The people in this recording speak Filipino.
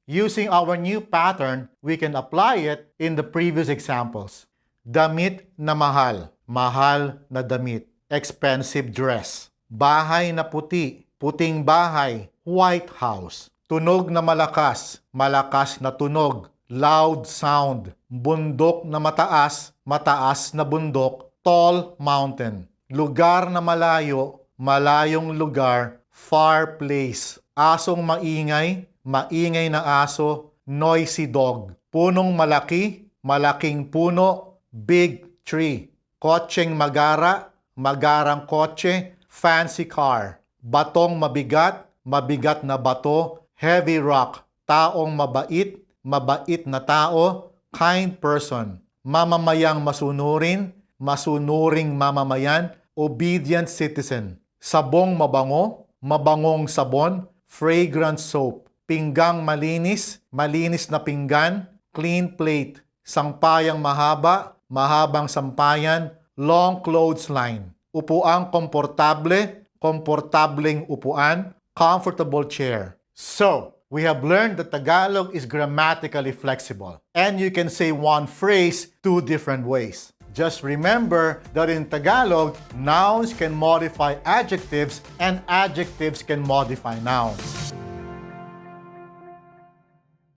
Using our new pattern, we can apply it in the previous examples. Damit na mahal, mahal na damit. Expensive dress. Bahay na puti, puting bahay, White House. Tunog na malakas, malakas na tunog, loud sound. Bundok na mataas, mataas na bundok, tall mountain. Lugar na malayo, malayong lugar, far place. Asong maingay, maingay na aso, noisy dog. Punong malaki, malaking puno, big tree. Kotseng magara, magarang kotse, fancy car. Batong mabigat, mabigat na bato, heavy rock. Taong mabait, mabait na tao, kind person. Mamamayang masunurin, masunuring mamamayan, obedient citizen. Sabong mabango, mabangong sabon, fragrant soap. Pinggang malinis, malinis na pinggan, clean plate. Sangpayang mahaba, mahabang sampayan, long clothesline. Upuang komportable, komportableng upuan, comfortable chair. So, we have learned that Tagalog is grammatically flexible. And you can say one phrase two different ways. Just remember that in Tagalog, nouns can modify adjectives and adjectives can modify nouns.